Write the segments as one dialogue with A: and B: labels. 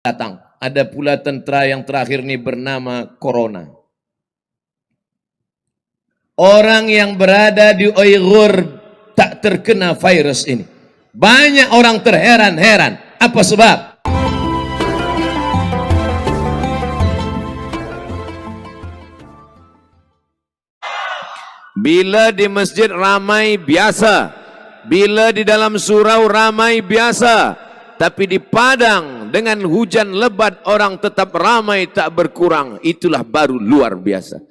A: datang. Ada pula tentara yang terakhir ini bernama Corona. Orang yang berada di Uyghur tak terkena virus ini. Banyak orang terheran-heran. Apa sebab? Bila di masjid ramai biasa, bila di dalam surau ramai biasa, tapi di padang dengan hujan lebat orang tetap ramai tak berkurang, itulah baru luar biasa.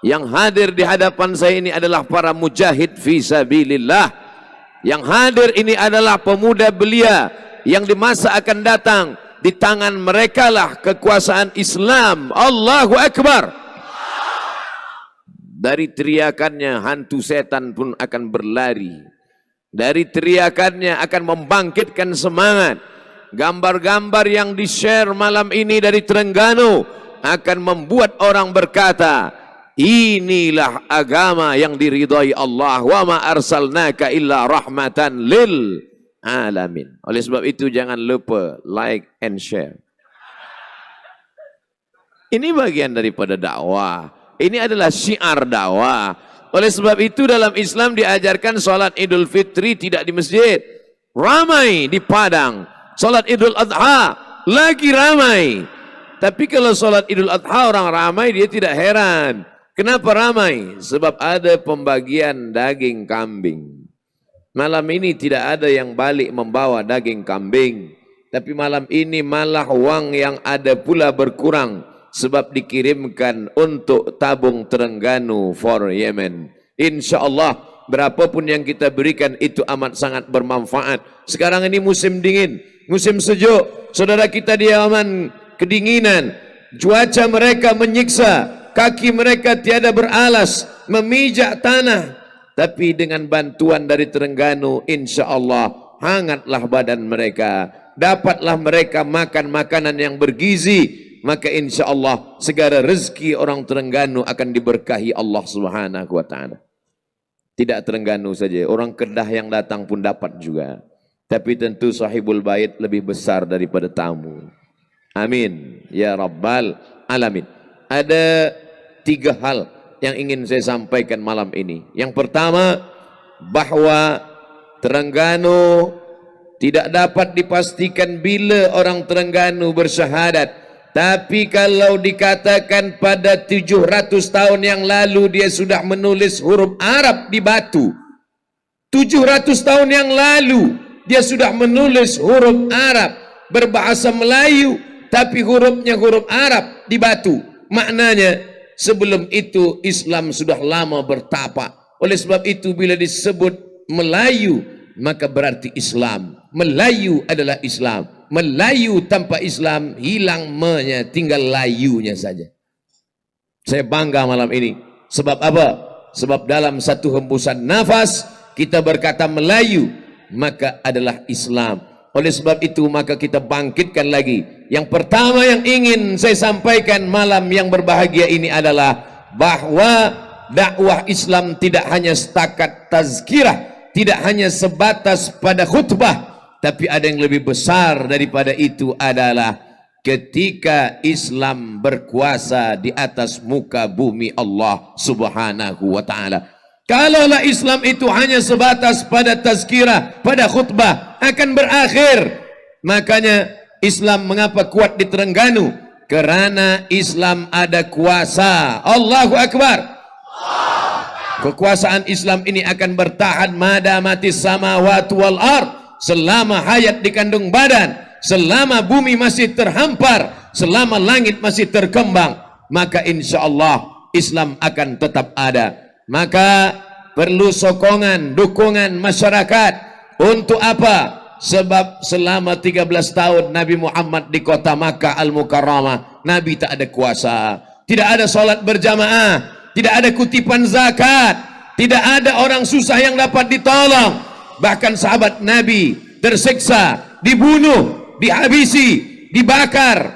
A: Yang hadir di hadapan saya ini adalah para mujahid fi sabilillah. Yang hadir ini adalah pemuda belia yang di masa akan datang di tangan merekalah kekuasaan Islam. Allahu Akbar. Dari teriakannya hantu setan pun akan berlari. Dari teriakannya akan membangkitkan semangat. Gambar-gambar yang di-share malam ini dari Terengganu akan membuat orang berkata, inilah agama yang diridhai Allah. Wa ma arsalnaka illa rahmatan lil alamin. Oleh sebab itu jangan lupa like and share. Ini bagian daripada dakwah. Ini adalah syiar dakwah. Oleh sebab itu dalam Islam diajarkan solat Idul Fitri tidak di masjid, ramai di padang. Solat Idul Adha lagi ramai. Tapi kalau solat Idul Adha orang ramai, dia tidak heran. Kenapa ramai? Sebab ada pembagian daging kambing. Malam ini tidak ada yang balik membawa daging kambing. Tapi malam ini malah wang yang ada pula berkurang. Sebab dikirimkan untuk tabung Terengganu for Yemen. InsyaAllah berapapun yang kita berikan itu amat sangat bermanfaat. Sekarang ini musim dingin, musim sejuk. Saudara kita di Yaman kedinginan, cuaca mereka menyiksa, kaki mereka tiada beralas, memijak tanah. Tapi dengan bantuan dari Terengganu, InsyaAllah hangatlah badan mereka. Dapatlah mereka makan makanan yang bergizi. Maka insya Allah segala rezeki orang Terengganu akan diberkahi Allah Subhanahu wa ta'ala. Tidak Terengganu saja, orang Kedah yang datang pun dapat juga. Tapi tentu sahibul bait lebih besar daripada tamu. Amin ya rabbal alamin. Ada 3 hal yang ingin saya sampaikan malam ini. Yang pertama, bahwa Terengganu tidak dapat dipastikan bila orang Terengganu bersyahadat. Tapi kalau dikatakan pada 700 tahun yang lalu dia sudah menulis huruf Arab di batu. 700 tahun yang lalu dia sudah menulis huruf Arab berbahasa Melayu, tapi hurufnya huruf Arab di batu. Maknanya sebelum itu Islam sudah lama bertapa. Oleh sebab itu bila disebut Melayu maka berarti Islam. Melayu adalah Islam. Melayu tanpa Islam hilang me-nya, tinggal layunya saja. Saya bangga malam ini. Sebab apa? Sebab dalam satu hembusan nafas kita berkata Melayu, maka adalah Islam. Oleh sebab itu maka kita bangkitkan lagi. Yang pertama yang ingin saya sampaikan malam yang berbahagia ini adalah bahwa dakwah Islam tidak hanya setakat tazkirah, tidak hanya sebatas pada khutbah, tapi ada yang lebih besar daripada itu adalah ketika Islam berkuasa di atas muka bumi Allah Subhanahu wa ta'ala. Kalaulah Islam itu hanya sebatas pada tazkirah, pada khutbah, akan berakhir. Makanya Islam mengapa kuat di Terengganu? Kerana Islam ada kuasa. Allahu Akbar. Kekuasaan Islam ini akan bertahan madamatis samawati wal ard. Selama hayat dikandung badan, selama bumi masih terhampar, selama langit masih terkembang, maka insya Allah Islam akan tetap ada. Maka perlu sokongan, dukungan masyarakat. Untuk apa? Sebab selama 13 tahun Nabi Muhammad di kota Makkah Al-Mukarramah, Nabi tak ada kuasa. Tidak ada solat berjamaah, tidak ada kutipan zakat, tidak ada orang susah yang dapat ditolong. Bahkan sahabat Nabi tersiksa, dibunuh, dihabisi, dibakar,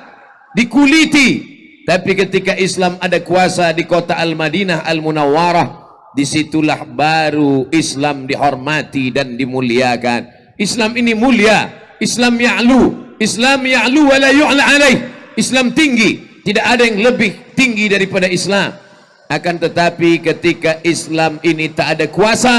A: dikuliti. Tapi ketika Islam ada kuasa di kota Al-Madinah Al-Munawwarah, disitulah baru Islam dihormati dan dimuliakan. Islam ini mulia, Islam ya'lu, Islam ya'lu wa la yu'la alaih. Islam tinggi, tidak ada yang lebih tinggi daripada Islam. Akan tetapi ketika Islam ini tak ada kuasa,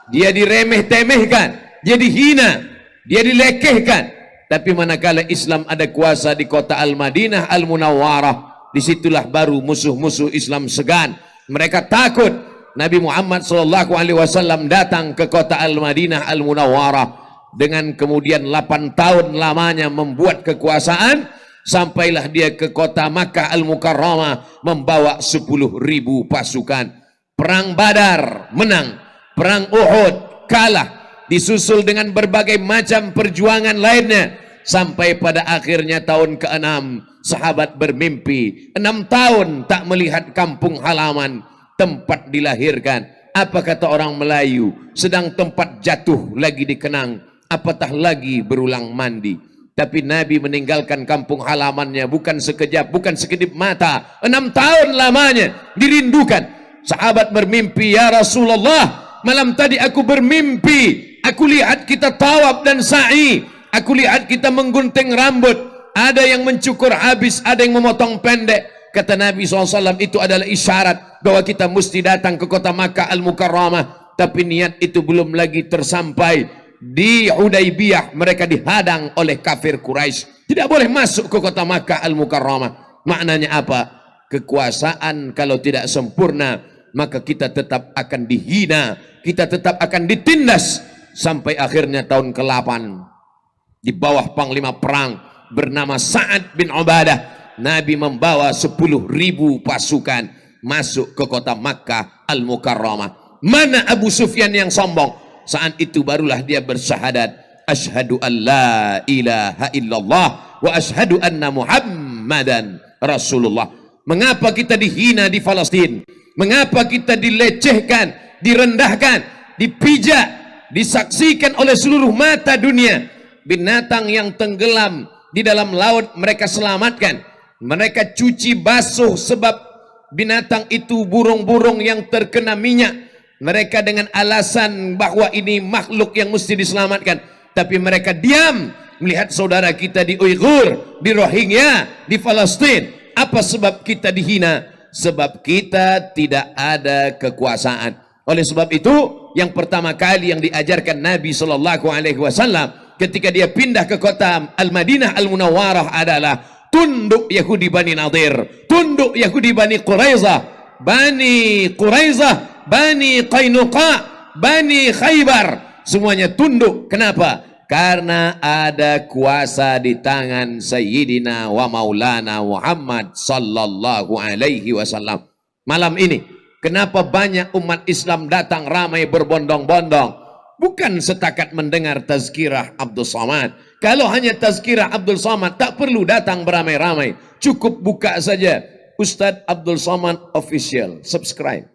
A: dia diremeh-temehkan, dia dihina, dia dilekehkan. Tapi manakala Islam ada kuasa di kota Al-Madinah Al-Munawwarah, disitulah baru musuh-musuh Islam segan. Mereka takut. Nabi Muhammad SAW datang ke kota Al-Madinah Al-Munawwarah dengan kemudian 8 tahun lamanya membuat kekuasaan, sampailah dia ke kota Makkah Al-Mukarramah membawa 10.000 pasukan. Perang Badar menang, perang Uhud kalah, disusul dengan berbagai macam perjuangan lainnya, sampai pada akhirnya tahun ke-6 sahabat bermimpi 6 tahun tak melihat kampung halaman tempat dilahirkan. Apa kata orang Melayu, sedang tempat jatuh lagi dikenang, apatah lagi berulang mandi. Tapi Nabi meninggalkan kampung halamannya bukan sekejap, bukan sekedip mata. 6 tahun lamanya dirindukan. Sahabat bermimpi, ya Rasulullah, malam tadi aku bermimpi, aku lihat kita tawaf dan sa'i, aku lihat kita menggunting rambut, ada yang mencukur habis, ada yang memotong pendek. Kata Nabi SAW, itu adalah isyarat bahwa kita mesti datang ke kota Makkah Al-Mukarramah. Tapi niat itu belum lagi tersampai. Di Hudaybiyah mereka dihadang oleh kafir Quraisy, tidak boleh masuk ke kota Makkah Al-Mukarramah. Maknanya apa? Kekuasaan kalau tidak sempurna, maka kita tetap akan dihina, kita tetap akan ditindas. Sampai akhirnya tahun ke-8 di bawah panglima perang bernama Sa'ad bin Ubadah, Nabi membawa 10.000 pasukan masuk ke kota Makkah Al-Mukarramah. Mana Abu Sufyan yang sombong? Saat itu barulah dia bersyahadat, asyhadu an la ilaha illallah wa asyhadu anna Muhammadan Rasulullah. Mengapa kita dihina di Palestina? Mengapa kita dilecehkan, direndahkan, dipijak, disaksikan oleh seluruh mata dunia? Binatang yang tenggelam di dalam laut mereka selamatkan, mereka cuci basuh, sebab binatang itu burung-burung yang terkena minyak. Mereka dengan alasan bahwa ini makhluk yang mesti diselamatkan, tapi mereka diam melihat saudara kita di Uighur, di Rohingya, di Palestina. Apa sebab kita dihina? Sebab kita tidak ada kekuasaan. Oleh sebab itu, yang pertama kali yang diajarkan Nabi SAW ketika dia pindah ke kota Al-Madinah Al-Munawwarah adalah tunduk Yahudi Bani Nadir, tunduk Yahudi Bani Quraizah, Bani Quraizah, Bani Qainuqa, Bani Khaybar, semuanya tunduk. Kenapa? Karena ada kuasa di tangan Sayyidina wa Maulana Muhammad sallallahu alaihi wasallam. Malam ini, kenapa banyak umat Islam datang ramai berbondong-bondong? Bukan setakat mendengar tazkirah Abdul Somad. Kalau hanya tazkirah Abdul Somad, tak perlu datang beramai-ramai. Cukup buka saja Ustadz Abdul Somad Official, subscribe.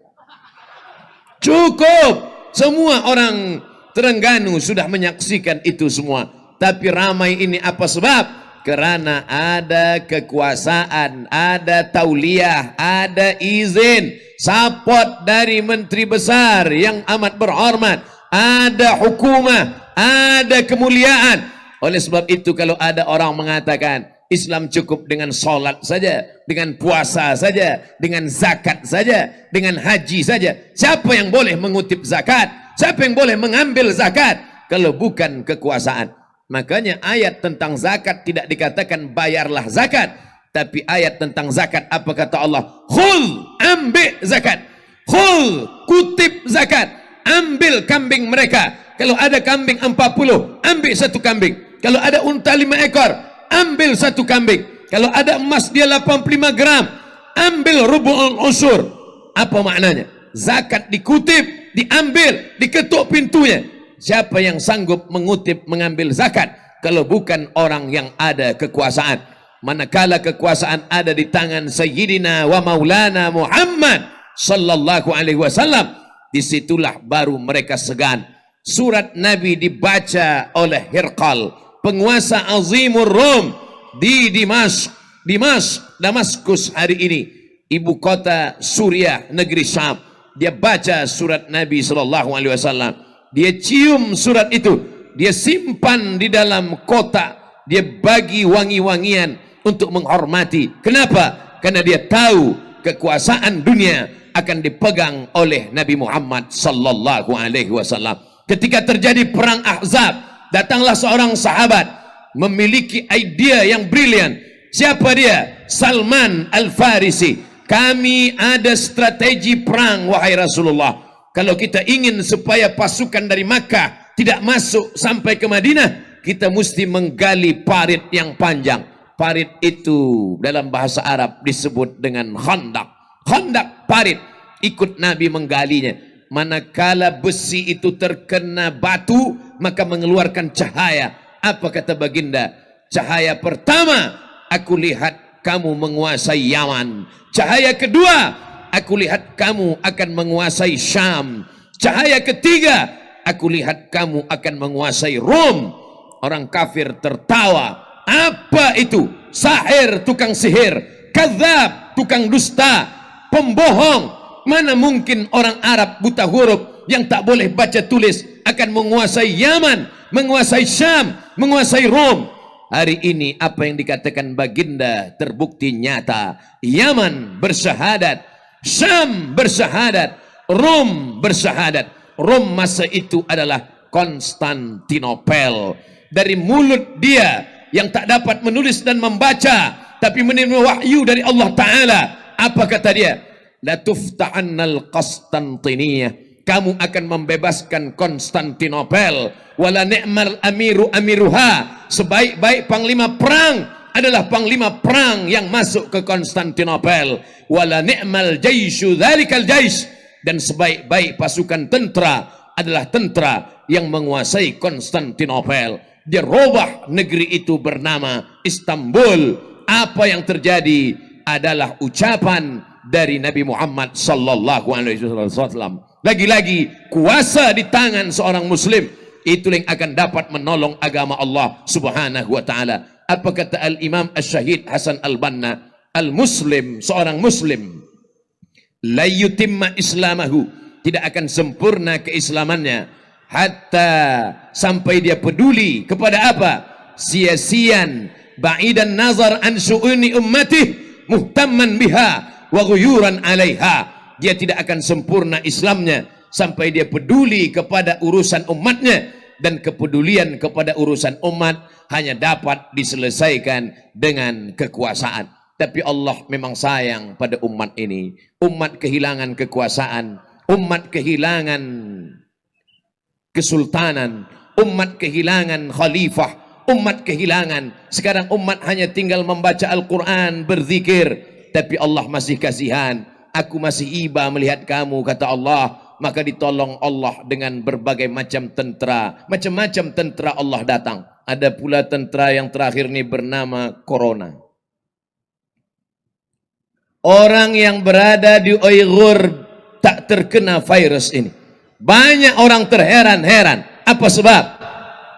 A: Cukup. Semua orang Terengganu sudah menyaksikan itu semua. Tapi ramai ini apa sebab? Kerana ada kekuasaan, ada tauliah, ada izin, support dari menteri besar yang amat berhormat, ada hukumah, ada kemuliaan. Oleh sebab itu kalau ada orang mengatakan Islam cukup dengan solat saja, dengan puasa saja, dengan zakat saja, dengan haji saja, siapa yang boleh mengutip zakat? Siapa yang boleh mengambil zakat kalau bukan kekuasaan? Makanya ayat tentang zakat tidak dikatakan bayarlah zakat, tapi ayat tentang zakat apa kata Allah? Khul, ambil zakat. Khul, kutip zakat. Ambil kambing mereka. Kalau ada kambing 40, ambil 1 kambing. Kalau ada unta 5 ekor, ambil 1 kambing. Kalau ada emas dia 85 gram, ambil rubu'ul usyur. Apa maknanya? Zakat dikutip, diambil, diketuk pintunya. Siapa yang sanggup mengutip, mengambil zakat kalau bukan orang yang ada kekuasaan? Manakala kekuasaan ada di tangan Sayyidina wa Maulana Muhammad sallallahu alaihi wasallam, disitulah baru mereka segan. Surat Nabi dibaca oleh Hirqal, penguasa Azimur Rum di Damaskus hari ini, ibu kota Suriah, negeri Syam. Dia baca surat Nabi SAW, dia cium surat itu, dia simpan di dalam kotak, dia bagi wangi-wangian untuk menghormati. Kenapa? Karena dia tahu kekuasaan dunia akan dipegang oleh Nabi Muhammad sallallahu alaihi wasallam. Ketika terjadi perang Ahzab, datanglah seorang sahabat memiliki idea yang brilian. Siapa dia? Salman Al-Farisi. Kami ada strategi perang, wahai Rasulullah. Kalau kita ingin supaya pasukan dari Makkah tidak masuk sampai ke Madinah, kita mesti menggali parit yang panjang. Parit itu dalam bahasa Arab disebut dengan khandak. Khandak, parit. Ikut Nabi menggalinya. Manakala besi itu terkena batu, maka mengeluarkan cahaya. Apa kata baginda? Cahaya pertama, aku lihat kamu menguasai Yaman. Cahaya kedua, aku lihat kamu akan menguasai Syam. Cahaya ketiga, aku lihat kamu akan menguasai Rom. Orang kafir tertawa. Apa itu? Sahir, tukang sihir. Kadzab, tukang dusta. Pembohong. Mana mungkin orang Arab buta huruf yang tak boleh baca tulis akan menguasai Yaman, menguasai Syam, menguasai Rom. Hari ini apa yang dikatakan baginda terbukti nyata. Yaman bersyahadat, Syam bersyahadat, Rom bersyahadat. Rom masa itu adalah Konstantinopel. Dari mulut dia yang tak dapat menulis dan membaca, tapi menerima wahyu dari Allah Ta'ala. Apa kata dia? La tufta'annal Konstantiniyah. Kamu akan membebaskan Konstantinopel. Wala ni'mal amiru amiruha. Sebaik-baik panglima perang adalah panglima perang yang masuk ke Konstantinopel. Wala ni'mal jaishu dzalikal jais. Dan sebaik-baik pasukan tentera adalah tentera yang menguasai Konstantinopel. Dia robah negeri itu bernama Istanbul. Apa yang terjadi adalah ucapan dari Nabi Muhammad sallallahu alaihi wasallam. Lagi-lagi kuasa di tangan seorang muslim itu yang akan dapat menolong agama Allah Subhanahu wa taala. Apa kata Al-Imam Asy-Syahid Hasan Al-Banna? Al-Muslim, seorang muslim, la yutimma islamahu, tidak akan sempurna keislamannya hatta sampai dia peduli kepada apa? Sia-sian, ba'idan nazar an syu'uni ummatih, muhtamman biha wa ghuyuran 'alaiha. Dia tidak akan sempurna Islamnya sampai dia peduli kepada urusan umatnya, dan kepedulian kepada urusan umat hanya dapat diselesaikan dengan kekuasaan. Tapi Allah memang sayang pada umat ini. Umat kehilangan kekuasaan, umat kehilangan kesultanan, umat kehilangan khalifah, umat kehilangan. Sekarang umat hanya tinggal membaca Al-Quran, berzikir, tapi Allah masih kasihan. Aku masih iba melihat kamu, kata Allah. Maka ditolong Allah dengan berbagai macam tentera. Macam-macam tentera Allah datang. Ada pula tentera yang terakhir ini bernama Corona. Orang yang berada di Uyghur tak terkena virus ini. Banyak orang terheran-heran. Apa sebab?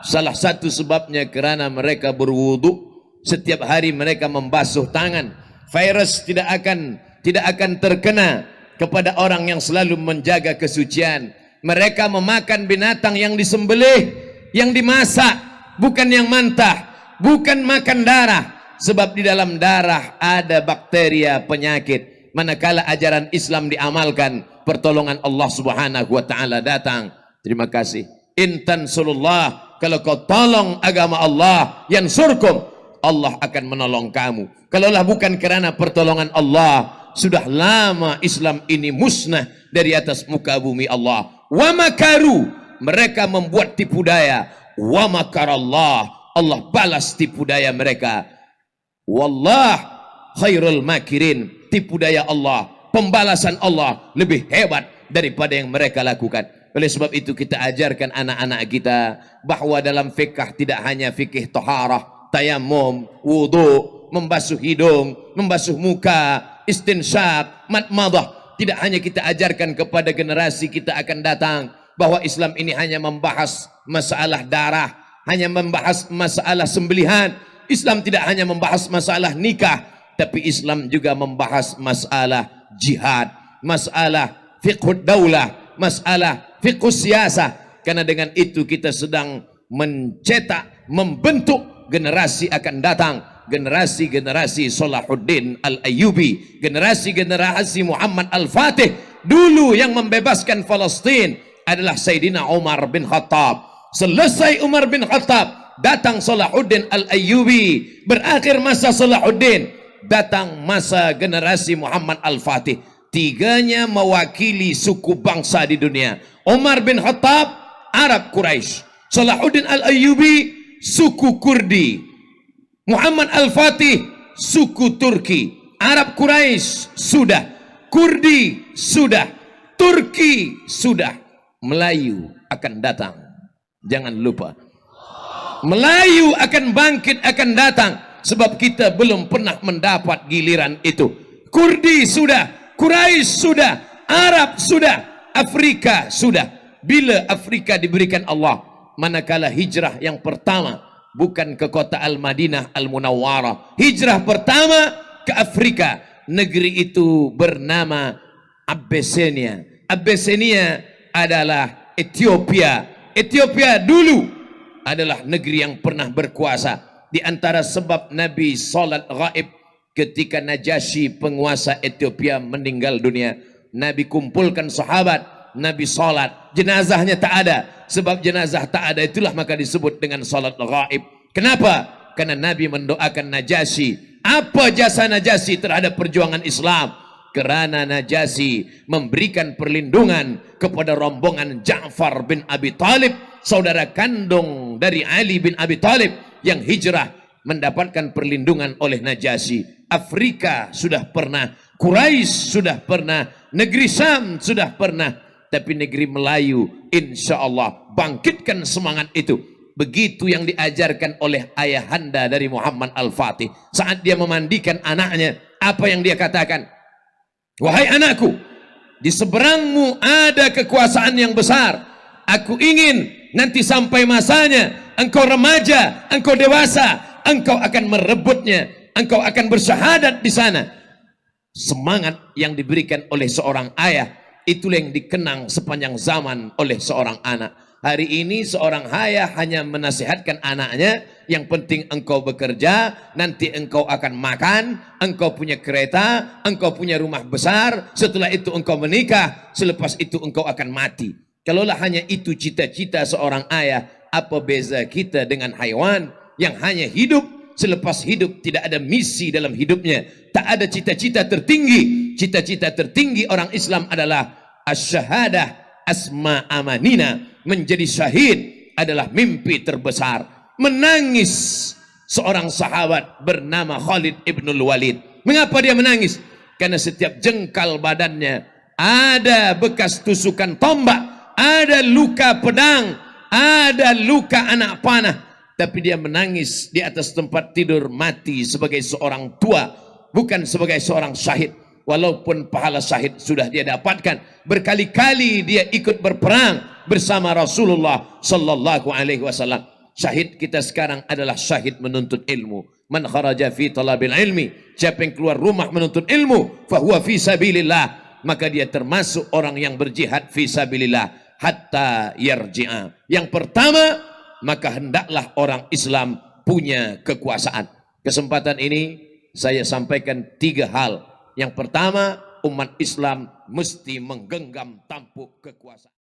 A: Salah satu sebabnya karena mereka berwudu. Setiap hari mereka membasuh tangan. Virus tidak akan terkena kepada orang yang selalu menjaga kesucian. Mereka memakan binatang yang disembelih, yang dimasak, bukan yang mentah, bukan makan darah. Sebab di dalam darah ada bakteria penyakit. Manakala ajaran Islam diamalkan, pertolongan Allah Subhanahu wa taala datang. Terima kasih. Intan sulullah, kalau kau tolong agama Allah, yansurkum, Allah akan menolong kamu. Kalaulah bukan kerana pertolongan Allah, sudah lama Islam ini musnah dari atas muka bumi Allah. Wa makaru, mereka membuat tipu daya. Wa makarallah, Allah balas tipu daya mereka. Wallah khairul makirin, tipu daya Allah, pembalasan Allah lebih hebat daripada yang mereka lakukan. Oleh sebab itu kita ajarkan anak-anak kita bahwa dalam fikih tidak hanya fikih taharah, tayammum, wudu, membasuh hidung, membasuh muka, istinsyaq, madmadah. Tidak hanya kita ajarkan kepada generasi kita akan datang bahwa Islam ini hanya membahas masalah darah, hanya membahas masalah sembelihan. Islam tidak hanya membahas masalah nikah, tapi Islam juga membahas masalah jihad, masalah fiqhud daulah, masalah fiqhus siyasah. Karena dengan itu kita sedang mencetak, membentuk generasi akan datang, generasi-generasi Salahuddin Al-Ayyubi, generasi-generasi Muhammad Al-Fatih. Dulu yang membebaskan Palestin adalah Sayyidina Umar bin Khattab. Selesai Umar bin Khattab, datang Salahuddin Al-Ayyubi. Berakhir masa Salahuddin, datang masa generasi Muhammad Al-Fatih. Tiganya mewakili suku bangsa di dunia. Umar bin Khattab, Arab Quraisy. Salahuddin Al-Ayyubi, suku Kurdi. Muhammad Al-Fatih, suku Turki. Arab Quraisy sudah, Kurdi sudah, Turki sudah. Melayu akan datang. Jangan lupa. Melayu akan bangkit, akan datang. Sebab kita belum pernah mendapat giliran itu. Kurdi sudah, Quraisy sudah, Arab sudah, Afrika sudah. Bila Afrika diberikan Allah, manakala hijrah yang pertama bukan ke kota Al-Madinah Al-Munawwarah. Hijrah pertama ke Afrika. Negeri itu bernama Abyssinia. Abyssinia adalah Ethiopia. Ethiopia dulu adalah negeri yang pernah berkuasa. Di antara sebab Nabi salat gaib ketika Najasyi penguasa Ethiopia meninggal dunia, Nabi kumpulkan sahabat, Nabi salat, jenazahnya tak ada. Sebab jenazah tak ada, itulah maka disebut dengan salat gaib. Kenapa? Karena Nabi mendoakan Najasyi. Apa jasa Najasyi terhadap perjuangan Islam? Kerana Najasyi memberikan perlindungan kepada rombongan Ja'far bin Abi Talib, saudara kandung dari Ali bin Abi Talib, yang hijrah mendapatkan perlindungan oleh Najasyi. Afrika sudah pernah, Quraisy sudah pernah, negeri Syam sudah pernah, tapi negeri Melayu insya Allah bangkitkan semangat itu. Begitu yang diajarkan oleh ayahanda dari Muhammad Al-Fatih saat dia memandikan anaknya. Apa yang dia katakan? Wahai anakku, di seberangmu ada kekuasaan yang besar. Aku ingin nanti sampai masanya, engkau remaja, engkau dewasa, engkau akan merebutnya, engkau akan bersyahadat di sana. Semangat yang diberikan oleh seorang ayah, itulah yang dikenang sepanjang zaman oleh seorang anak. Hari ini seorang ayah hanya menasihatkan anaknya, yang penting engkau bekerja, nanti engkau akan makan, engkau punya kereta, engkau punya rumah besar, setelah itu engkau menikah, selepas itu engkau akan mati. Kalaulah hanya itu cita-cita seorang ayah, apa beza kita dengan haiwan yang hanya hidup, selepas hidup tidak ada misi dalam hidupnya, tak ada cita-cita tertinggi. Cita-cita tertinggi orang Islam adalah asy-syahadah asma amanina, menjadi syahid adalah mimpi terbesar. Menangis seorang sahabat bernama Khalid ibnul Walid. Mengapa dia menangis? Karena setiap jengkal badannya ada bekas tusukan tombak, ada luka pedang, ada luka anak panah. Tapi dia menangis di atas tempat tidur mati sebagai seorang tua, bukan sebagai seorang syahid. Walaupun pahala syahid sudah dia dapatkan, berkali-kali dia ikut berperang bersama Rasulullah sallallahu alaihi wasallam. Syahid kita sekarang adalah syahid menuntut ilmu. Man kharaja fi talabil ilmi, siapa yang keluar rumah menuntut ilmu, fahuwa fi sabilillah, maka dia termasuk orang yang berjihad fi sabilillah hatta yarji'a. Yang pertama, maka hendaklah orang Islam punya kekuasaan. Kesempatan ini saya sampaikan 3 hal. Yang pertama, umat Islam mesti menggenggam tampuk kekuasaan.